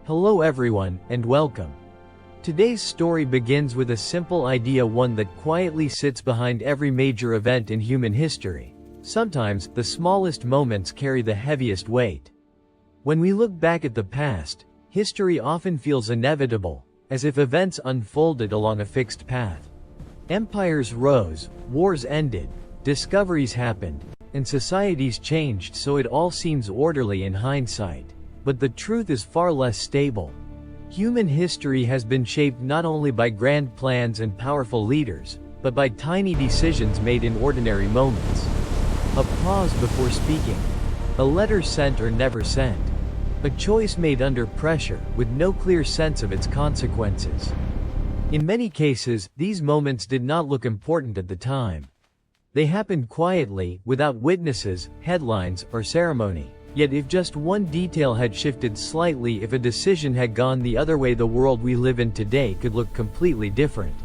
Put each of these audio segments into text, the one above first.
Hello everyone, and welcome. Today's story begins with a simple idea, one that quietly sits behind every major event in human history. Sometimes, the smallest moments carry the heaviest weight. When we look back at the past, history often feels inevitable, as if events unfolded along a fixed path. Empires rose, wars ended, discoveries happened, and societies changed, so it all seems orderly in hindsight. But the truth is far less stable. Human history has been shaped not only by grand plans and powerful leaders, but by tiny decisions made in ordinary moments. A pause before speaking. A letter sent or never sent. A choice made under pressure, with no clear sense of its consequences. In many cases, these moments did not look important at the time. They happened quietly, without witnesses, headlines, or ceremony. Yet if just one detail had shifted slightly, if a decision had gone the other way, the world we live in today could look completely different.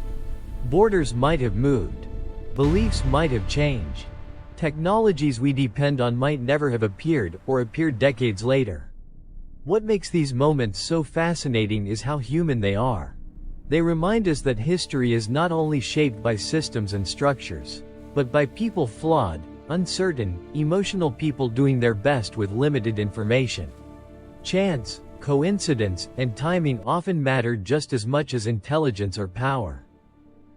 Borders might have moved. Beliefs might have changed. Technologies we depend on might never have appeared, or appeared decades later. What makes these moments so fascinating is how human they are. They remind us that history is not only shaped by systems and structures, but by people, flawed, uncertain, emotional people doing their best with limited information. Chance, coincidence, and timing often matter just as much as intelligence or power.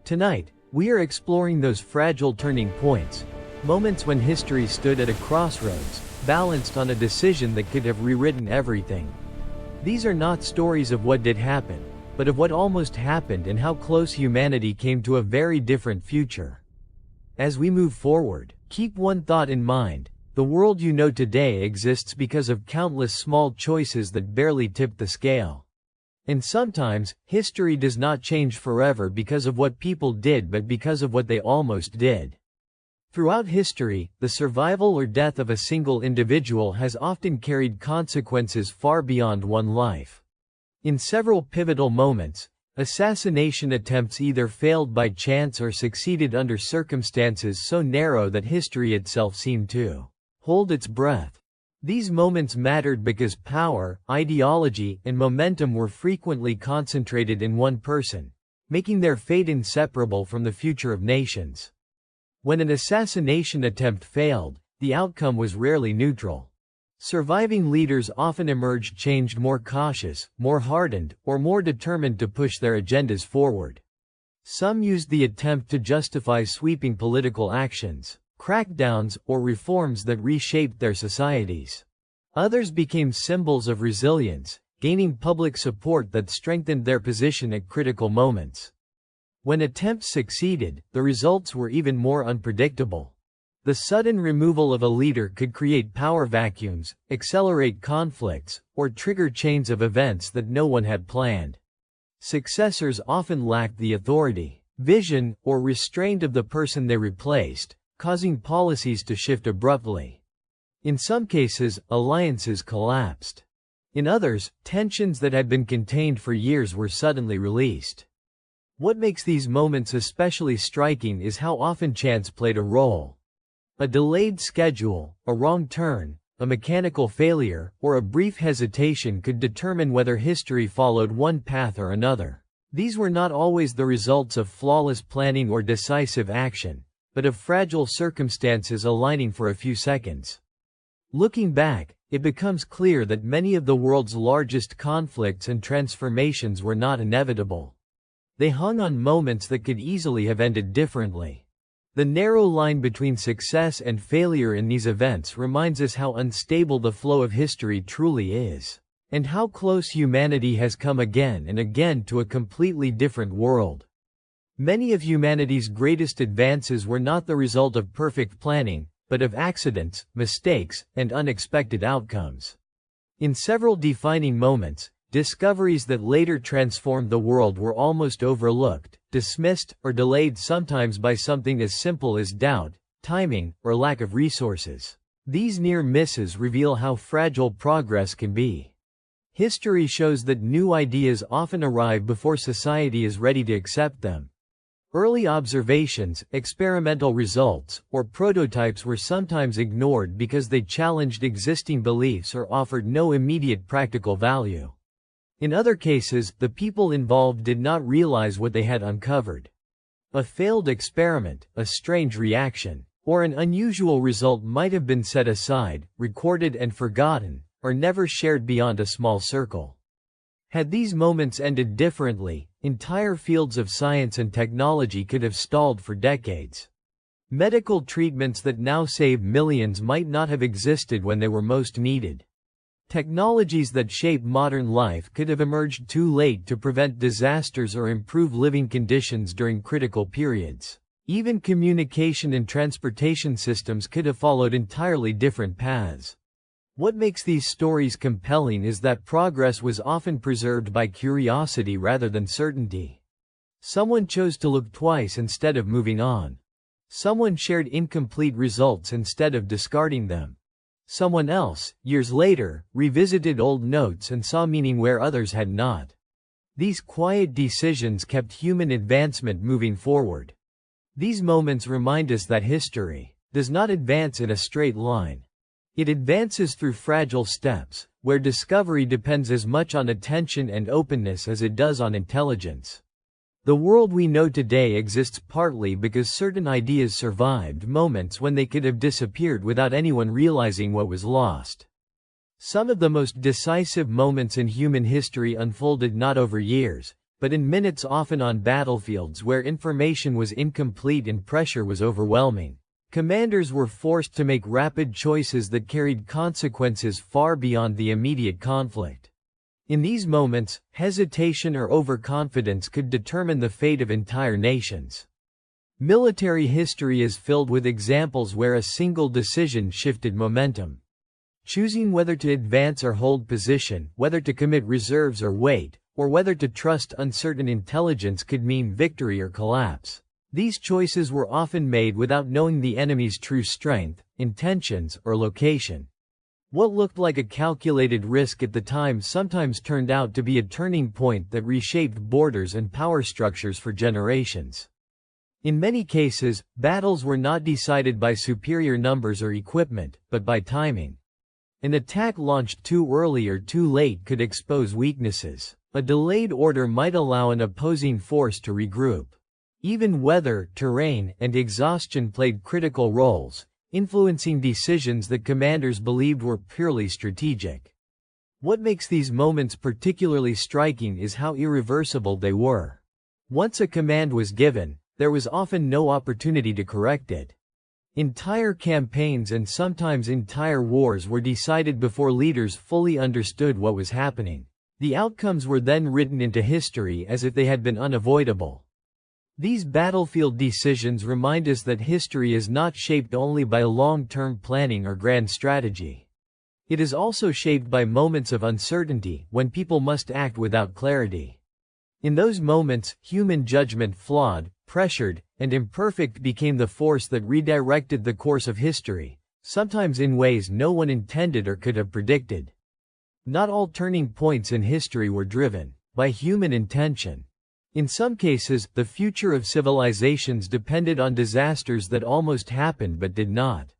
Tonight, we are exploring those fragile turning points, moments when history stood at a crossroads, balanced on a decision that could have rewritten everything. These are not stories of what did happen, but of what almost happened and how close humanity came to a very different future. As we move forward, keep one thought in mind: the world you know today exists because of countless small choices that barely tipped the scale. And sometimes, history does not change forever because of what people did, but because of what they almost did. Throughout history, the survival or death of a single individual has often carried consequences far beyond one life. In several pivotal moments, assassination attempts either failed by chance or succeeded under circumstances so narrow that history itself seemed to hold its breath. These moments mattered because power, ideology, and momentum were frequently concentrated in one person, making their fate inseparable from the future of nations. When an assassination attempt failed, the outcome was rarely neutral. Surviving leaders often emerged changed, more cautious, more hardened, or more determined to push their agendas forward. Some used the attempt to justify sweeping political actions, crackdowns, or reforms that reshaped their societies. Others became symbols of resilience, gaining public support that strengthened their position at critical moments. When attempts succeeded, the results were even more unpredictable. The sudden removal of a leader could create power vacuums, accelerate conflicts, or trigger chains of events that no one had planned. Successors often lacked the authority, vision, or restraint of the person they replaced, causing policies to shift abruptly. In some cases, alliances collapsed. In others, tensions that had been contained for years were suddenly released. What makes these moments especially striking is how often chance played a role. A delayed schedule, a wrong turn, a mechanical failure, or a brief hesitation could determine whether history followed one path or another. These were not always the results of flawless planning or decisive action, but of fragile circumstances aligning for a few seconds. Looking back, it becomes clear that many of the world's largest conflicts and transformations were not inevitable. They hung on moments that could easily have ended differently. The narrow line between success and failure in these events reminds us how unstable the flow of history truly is, and how close humanity has come again and again to a completely different world. Many of humanity's greatest advances were not the result of perfect planning, but of accidents, mistakes, and unexpected outcomes. In several defining moments, discoveries that later transformed the world were almost overlooked, dismissed, or delayed, sometimes by something as simple as doubt, timing, or lack of resources. These near misses reveal how fragile progress can be. History shows that new ideas often arrive before society is ready to accept them. Early observations, experimental results, or prototypes were sometimes ignored because they challenged existing beliefs or offered no immediate practical value. In other cases, the people involved did not realize what they had uncovered. A failed experiment, a strange reaction, or an unusual result might have been set aside, recorded and forgotten, or never shared beyond a small circle. Had these moments ended differently, entire fields of science and technology could have stalled for decades. Medical treatments that now save millions might not have existed when they were most needed. Technologies that shape modern life could have emerged too late to prevent disasters or improve living conditions during critical periods. Even communication and transportation systems could have followed entirely different paths. What makes these stories compelling is that progress was often preserved by curiosity rather than certainty. Someone chose to look twice instead of moving on. Someone shared incomplete results instead of discarding them. Someone else, years later, revisited old notes and saw meaning where others had not. These quiet decisions kept human advancement moving forward. These moments remind us that history does not advance in a straight line. It advances through fragile steps, where discovery depends as much on attention and openness as it does on intelligence. The world we know today exists partly because certain ideas survived moments when they could have disappeared without anyone realizing what was lost. Some of the most decisive moments in human history unfolded not over years, but in minutes, often on battlefields where information was incomplete and pressure was overwhelming. Commanders were forced to make rapid choices that carried consequences far beyond the immediate conflict. In these moments, hesitation or overconfidence could determine the fate of entire nations. Military history is filled with examples where a single decision shifted momentum. Choosing whether to advance or hold position, whether to commit reserves or wait, or whether to trust uncertain intelligence could mean victory or collapse. These choices were often made without knowing the enemy's true strength, intentions, or location. What looked like a calculated risk at the time sometimes turned out to be a turning point that reshaped borders and power structures for generations. In many cases, battles were not decided by superior numbers or equipment, but by timing. An attack launched too early or too late could expose weaknesses. A delayed order might allow an opposing force to regroup. Even weather, terrain, and exhaustion played critical roles, influencing decisions that commanders believed were purely strategic. What makes these moments particularly striking is how irreversible they were. Once a command was given, there was often no opportunity to correct it. Entire campaigns and sometimes entire wars were decided before leaders fully understood what was happening. The outcomes were then written into history as if they had been unavoidable. These battlefield decisions remind us that history is not shaped only by long-term planning or grand strategy. It is also shaped by moments of uncertainty, when people must act without clarity. In those moments, human judgment, flawed, pressured, and imperfect, became the force that redirected the course of history, sometimes in ways no one intended or could have predicted. Not all turning points in history were driven by human intention. In some cases, the future of civilizations depended on disasters that almost happened but did not.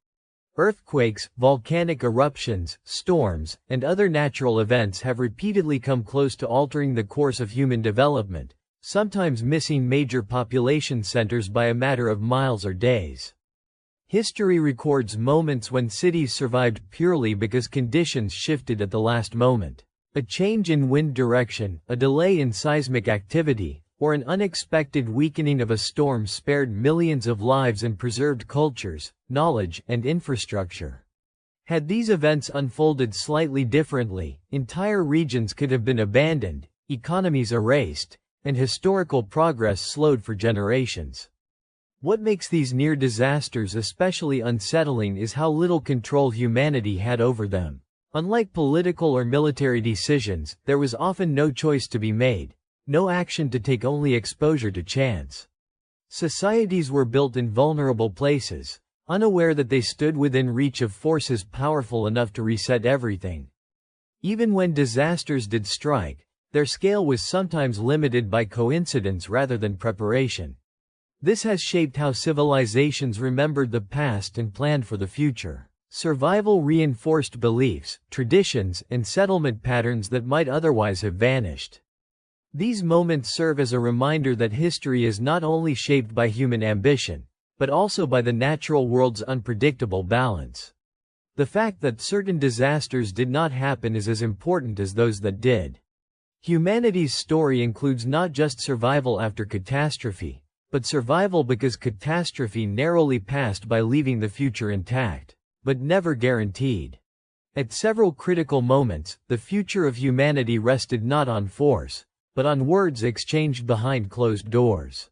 Earthquakes, volcanic eruptions, storms, and other natural events have repeatedly come close to altering the course of human development, sometimes missing major population centers by a matter of miles or days. History records moments when cities survived purely because conditions shifted at the last moment. A change in wind direction, a delay in seismic activity, or an unexpected weakening of a storm spared millions of lives and preserved cultures, knowledge, and infrastructure. Had these events unfolded slightly differently, entire regions could have been abandoned, economies erased, and historical progress slowed for generations. What makes these near disasters especially unsettling is how little control humanity had over them. Unlike political or military decisions, there was often no choice to be made. No action to take, only exposure to chance. Societies were built in vulnerable places, unaware that they stood within reach of forces powerful enough to reset everything. Even when disasters did strike, their scale was sometimes limited by coincidence rather than preparation. This has shaped how civilizations remembered the past and planned for the future. Survival reinforced beliefs, traditions, and settlement patterns that might otherwise have vanished. These moments serve as a reminder that history is not only shaped by human ambition, but also by the natural world's unpredictable balance. The fact that certain disasters did not happen is as important as those that did. Humanity's story includes not just survival after catastrophe, but survival because catastrophe narrowly passed by, leaving the future intact, but never guaranteed. At several critical moments, the future of humanity rested not on force, but on words exchanged behind closed doors.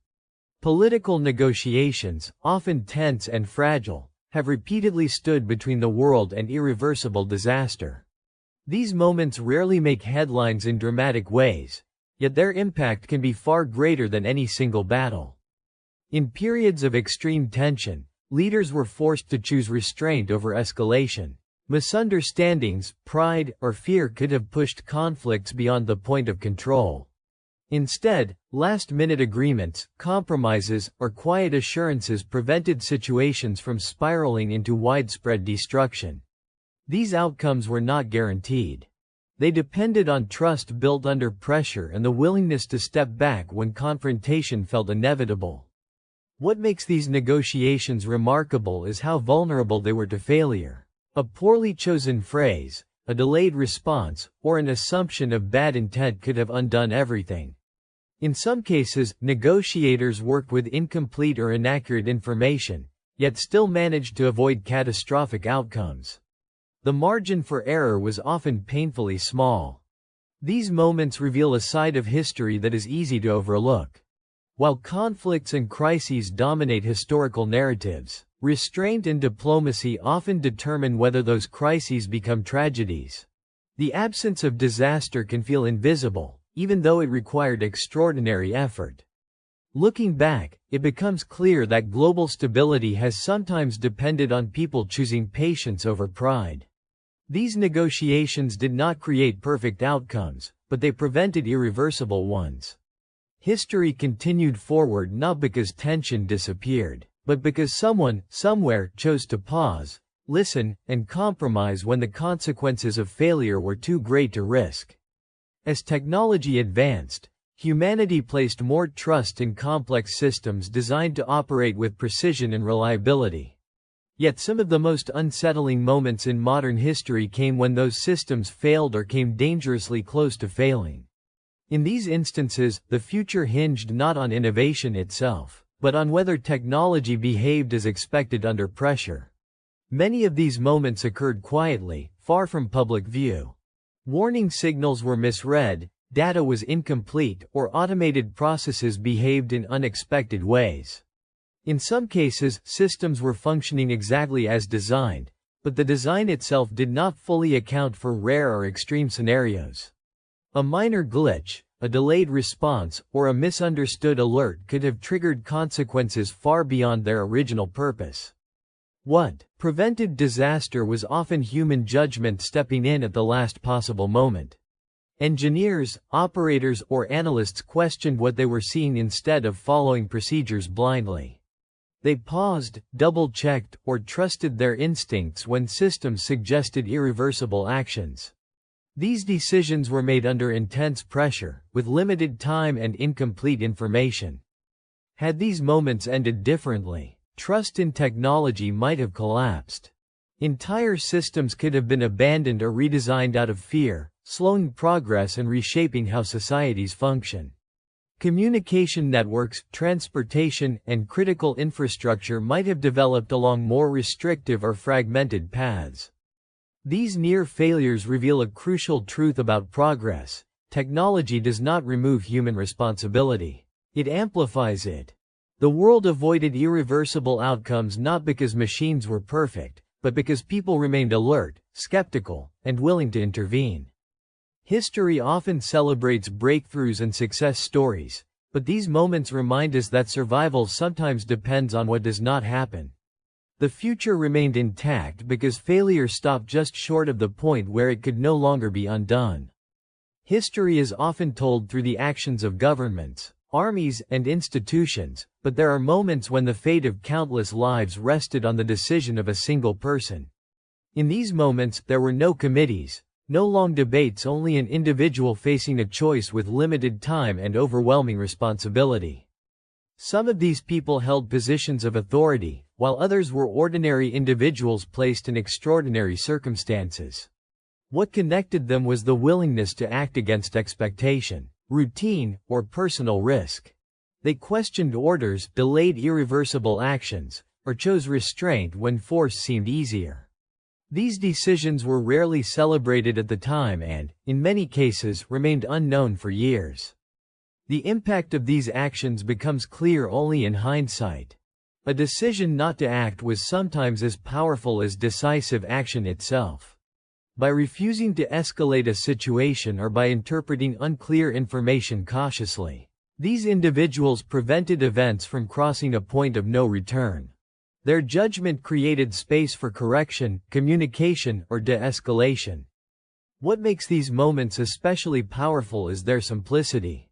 Political negotiations, often tense and fragile, have repeatedly stood between the world and irreversible disaster. These moments rarely make headlines in dramatic ways, yet their impact can be far greater than any single battle. In periods of extreme tension, leaders were forced to choose restraint over escalation. Misunderstandings, pride, or fear could have pushed conflicts beyond the point of control. Instead, last-minute agreements, compromises, or quiet assurances prevented situations from spiraling into widespread destruction. These outcomes were not guaranteed. They depended on trust built under pressure and the willingness to step back when confrontation felt inevitable. What makes these negotiations remarkable is how vulnerable they were to failure. A poorly chosen phrase, a delayed response, or an assumption of bad intent could have undone everything. In some cases, negotiators worked with incomplete or inaccurate information, yet still managed to avoid catastrophic outcomes. The margin for error was often painfully small. These moments reveal a side of history that is easy to overlook. While conflicts and crises dominate historical narratives, restraint and diplomacy often determine whether those crises become tragedies. The absence of disaster can feel invisible, even though it required extraordinary effort. Looking back, it becomes clear that global stability has sometimes depended on people choosing patience over pride. These negotiations did not create perfect outcomes, but they prevented irreversible ones. History continued forward not because tension disappeared, but because someone, somewhere, chose to pause, listen, and compromise when the consequences of failure were too great to risk. As technology advanced, humanity placed more trust in complex systems designed to operate with precision and reliability. Yet some of the most unsettling moments in modern history came when those systems failed or came dangerously close to failing. In these instances, the future hinged not on innovation itself, but on whether technology behaved as expected under pressure. Many of these moments occurred quietly, far from public view. Warning signals were misread, data was incomplete, or automated processes behaved in unexpected ways. In some cases, systems were functioning exactly as designed, but the design itself did not fully account for rare or extreme scenarios. A minor glitch, a delayed response, or a misunderstood alert could have triggered consequences far beyond their original purpose. What prevented disaster was often human judgment stepping in at the last possible moment. Engineers, operators, or analysts questioned what they were seeing instead of following procedures blindly. They paused, double-checked, or trusted their instincts when systems suggested irreversible actions. These decisions were made under intense pressure, with limited time and incomplete information. Had these moments ended differently, trust in technology might have collapsed. Entire systems could have been abandoned or redesigned out of fear, slowing progress and reshaping how societies function. Communication networks, transportation, and critical infrastructure might have developed along more restrictive or fragmented paths. These near failures reveal a crucial truth about progress: technology does not remove human responsibility. It amplifies it. The world avoided irreversible outcomes not because machines were perfect, but because people remained alert, skeptical, and willing to intervene. History often celebrates breakthroughs and success stories, but these moments remind us that survival sometimes depends on what does not happen. The future remained intact because failure stopped just short of the point where it could no longer be undone. History is often told through the actions of governments, armies, and institutions, but there are moments when the fate of countless lives rested on the decision of a single person. In these moments, there were no committees, no long debates, only an individual facing a choice with limited time and overwhelming responsibility. Some of these people held positions of authority, while others were ordinary individuals placed in extraordinary circumstances. What connected them was the willingness to act against expectation, routine, or personal risk. They questioned orders, delayed irreversible actions, or chose restraint when force seemed easier. These decisions were rarely celebrated at the time and, in many cases, remained unknown for years. The impact of these actions becomes clear only in hindsight. A decision not to act was sometimes as powerful as decisive action itself. By refusing to escalate a situation or by interpreting unclear information cautiously, these individuals prevented events from crossing a point of no return. Their judgment created space for correction, communication, or de-escalation. What makes these moments especially powerful is their simplicity.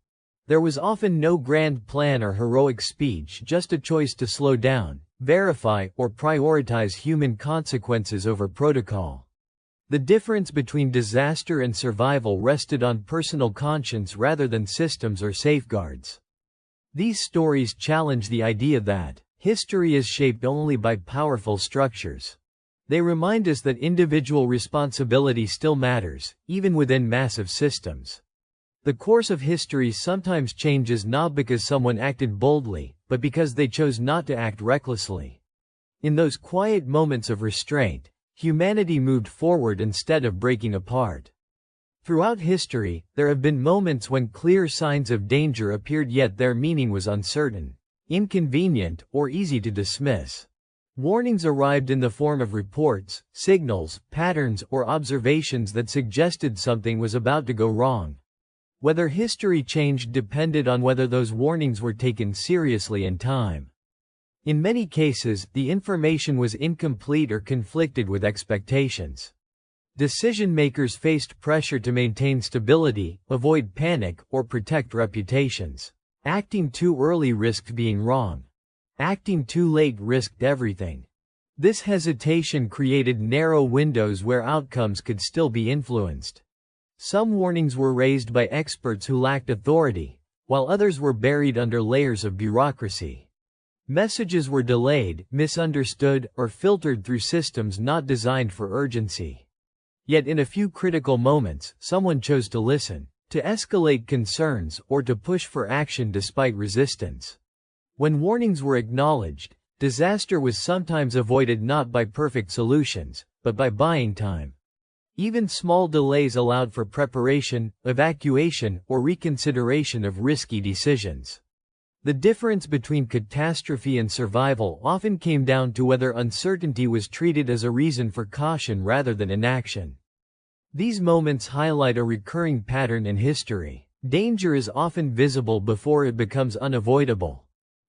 There was often no grand plan or heroic speech, just a choice to slow down, verify, or prioritize human consequences over protocol. The difference between disaster and survival rested on personal conscience rather than systems or safeguards. These stories challenge the idea that history is shaped only by powerful structures. They remind us that individual responsibility still matters, even within massive systems. The course of history sometimes changes not because someone acted boldly, but because they chose not to act recklessly. In those quiet moments of restraint, humanity moved forward instead of breaking apart. Throughout history, there have been moments when clear signs of danger appeared yet their meaning was uncertain, inconvenient, or easy to dismiss. Warnings arrived in the form of reports, signals, patterns, or observations that suggested something was about to go wrong. Whether history changed depended on whether those warnings were taken seriously in time. In many cases, the information was incomplete or conflicted with expectations. Decision-makers faced pressure to maintain stability, avoid panic, or protect reputations. Acting too early risked being wrong. Acting too late risked everything. This hesitation created narrow windows where outcomes could still be influenced. Some warnings were raised by experts who lacked authority, while others were buried under layers of bureaucracy. Messages were delayed, misunderstood, or filtered through systems not designed for urgency. Yet in a few critical moments, someone chose to listen, to escalate concerns, or to push for action despite resistance. When warnings were acknowledged, disaster was sometimes avoided not by perfect solutions, but by buying time. Even small delays allowed for preparation, evacuation, or reconsideration of risky decisions. The difference between catastrophe and survival often came down to whether uncertainty was treated as a reason for caution rather than inaction. These moments highlight a recurring pattern in history. Danger is often visible before it becomes unavoidable.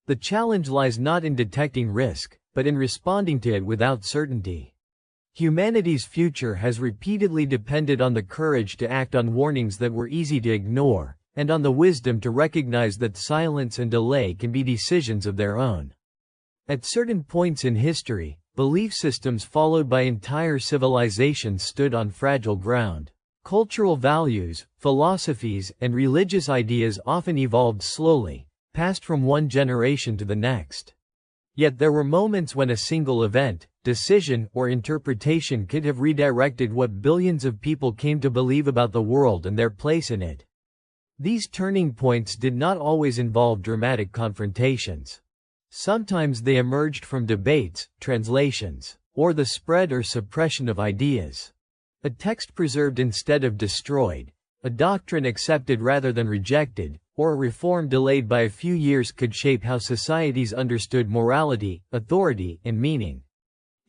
The challenge lies not in detecting risk, but in responding to it without certainty. Humanity's future has repeatedly depended on the courage to act on warnings that were easy to ignore, and on the wisdom to recognize that silence and delay can be decisions of their own. At certain points in history, belief systems followed by entire civilizations stood on fragile ground. Cultural values, philosophies, and religious ideas often evolved slowly, passed from one generation to the next. Yet there were moments when a single event, decision, or interpretation could have redirected what billions of people came to believe about the world and their place in it. These turning points did not always involve dramatic confrontations. Sometimes they emerged from debates, translations, or the spread or suppression of ideas. A text preserved instead of destroyed, a doctrine accepted rather than rejected, or a reform delayed by a few years could shape how societies understood morality, authority, and meaning.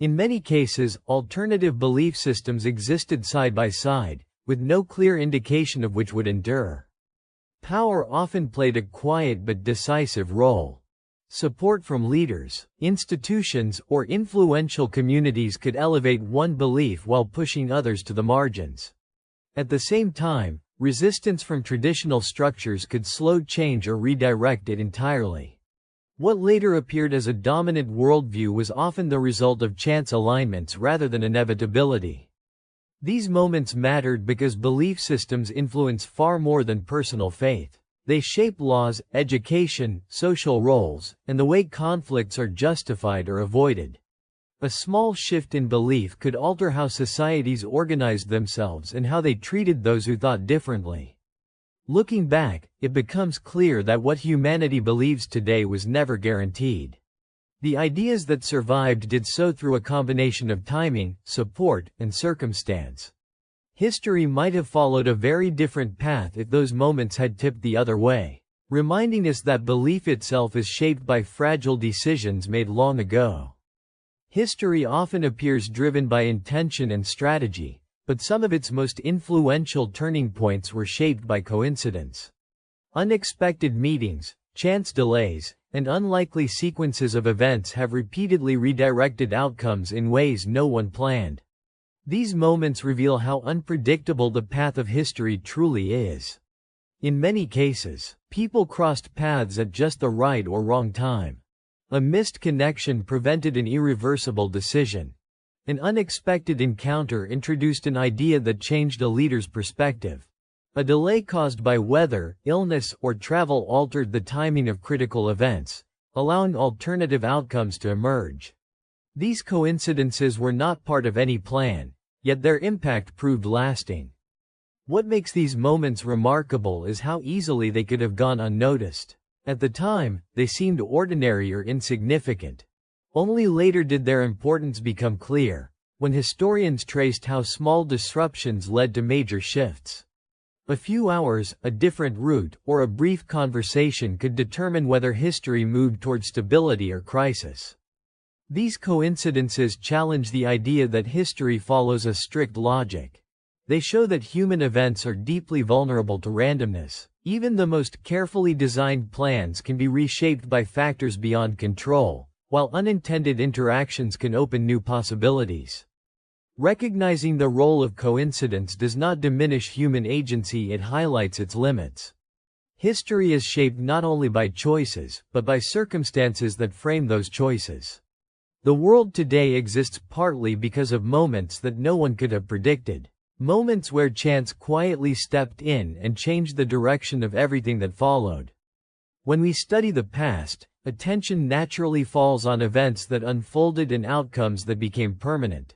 In many cases, alternative belief systems existed side by side, with no clear indication of which would endure. Power often played a quiet but decisive role. Support from leaders, institutions, or influential communities could elevate one belief while pushing others to the margins. At the same time, resistance from traditional structures could slow change or redirect it entirely. What later appeared as a dominant worldview was often the result of chance alignments rather than inevitability. These moments mattered because belief systems influence far more than personal faith. They shape laws, education, social roles, and the way conflicts are justified or avoided. A small shift in belief could alter how societies organized themselves and how they treated those who thought differently. Looking back, it becomes clear that what humanity believes today was never guaranteed. The ideas that survived did so through a combination of timing, support, and circumstance. History might have followed a very different path if those moments had tipped the other way, reminding us that belief itself is shaped by fragile decisions made long ago. History often appears driven by intention and strategy, but some of its most influential turning points were shaped by coincidence. Unexpected meetings, chance delays, and unlikely sequences of events have repeatedly redirected outcomes in ways no one planned. These moments reveal how unpredictable the path of history truly is. In many cases, people crossed paths at just the right or wrong time. A missed connection prevented an irreversible decision. An unexpected encounter introduced an idea that changed a leader's perspective. A delay caused by weather, illness, or travel altered the timing of critical events, allowing alternative outcomes to emerge. These coincidences were not part of any plan, yet their impact proved lasting. What makes these moments remarkable is how easily they could have gone unnoticed. At the time, they seemed ordinary or insignificant. Only later did their importance become clear, when historians traced how small disruptions led to major shifts. A few hours, a different route, or a brief conversation could determine whether history moved toward stability or crisis. These coincidences challenge the idea that history follows a strict logic. They show that human events are deeply vulnerable to randomness. Even the most carefully designed plans can be reshaped by factors beyond control, while unintended interactions can open new possibilities. Recognizing the role of coincidence does not diminish human agency, it highlights its limits. History is shaped not only by choices, but by circumstances that frame those choices. The world today exists partly because of moments that no one could have predicted. Moments where chance quietly stepped in and changed the direction of everything that followed. When we study the past, attention naturally falls on events that unfolded and outcomes that became permanent.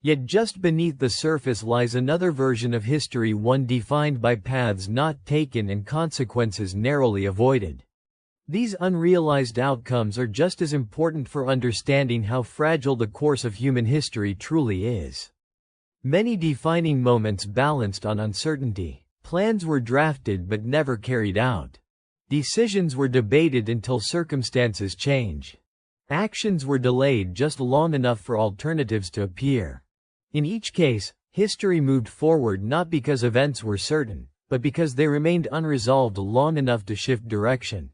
Yet just beneath the surface lies another version of history, one defined by paths not taken and consequences narrowly avoided. These unrealized outcomes are just as important for understanding how fragile the course of human history truly is. Many defining moments balanced on uncertainty. Plans were drafted but never carried out. Decisions were debated until circumstances change. Actions were delayed just long enough for alternatives to appear. In each case, history moved forward not because events were certain, but because they remained unresolved long enough to shift direction.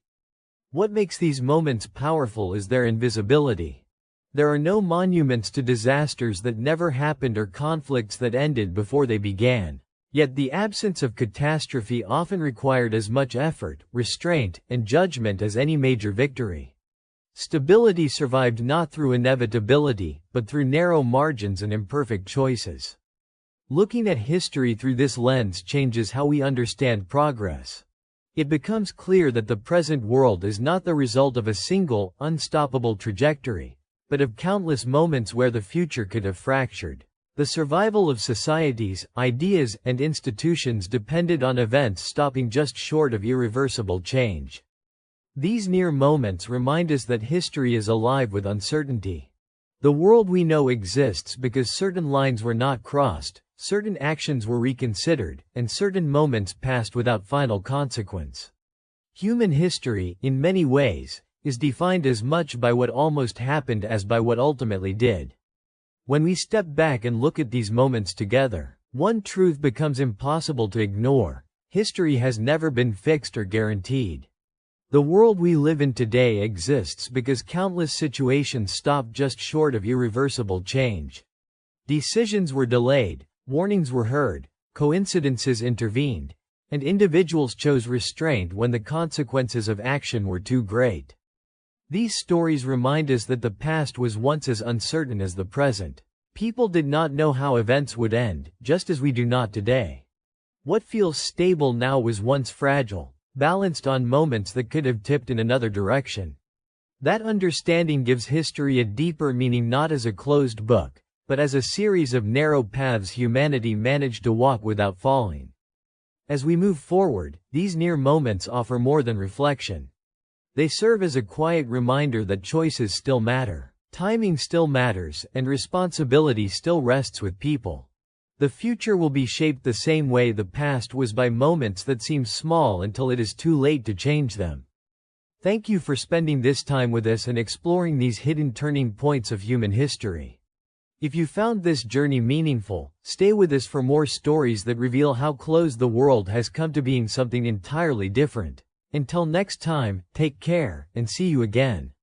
What makes these moments powerful is their invisibility. There are no monuments to disasters that never happened or conflicts that ended before they began. Yet the absence of catastrophe often required as much effort, restraint, and judgment as any major victory. Stability survived not through inevitability, but through narrow margins and imperfect choices. Looking at history through this lens changes how we understand progress. It becomes clear that the present world is not the result of a single, unstoppable trajectory, but of countless moments where the future could have fractured. The survival of societies, ideas, and institutions depended on events stopping just short of irreversible change. These near moments remind us that history is alive with uncertainty. The world we know exists because certain lines were not crossed, certain actions were reconsidered, and certain moments passed without final consequence. Human history, in many ways, is defined as much by what almost happened as by what ultimately did. When we step back and look at these moments together, one truth becomes impossible to ignore: history has never been fixed or guaranteed. The world we live in today exists because countless situations stopped just short of irreversible change. Decisions were delayed, warnings were heard, coincidences intervened, and individuals chose restraint when the consequences of action were too great. These stories remind us that the past was once as uncertain as the present. People did not know how events would end, just as we do not today. What feels stable now was once fragile, balanced on moments that could have tipped in another direction. That understanding gives history a deeper meaning, not as a closed book, but as a series of narrow paths humanity managed to walk without falling. As we move forward, these near moments offer more than reflection. They serve as a quiet reminder that choices still matter. Timing still matters, and responsibility still rests with people. The future will be shaped the same way the past was, by moments that seem small until it is too late to change them. Thank you for spending this time with us and exploring these hidden turning points of human history. If you found this journey meaningful, stay with us for more stories that reveal how close the world has come to being something entirely different. Until next time, take care, and see you again.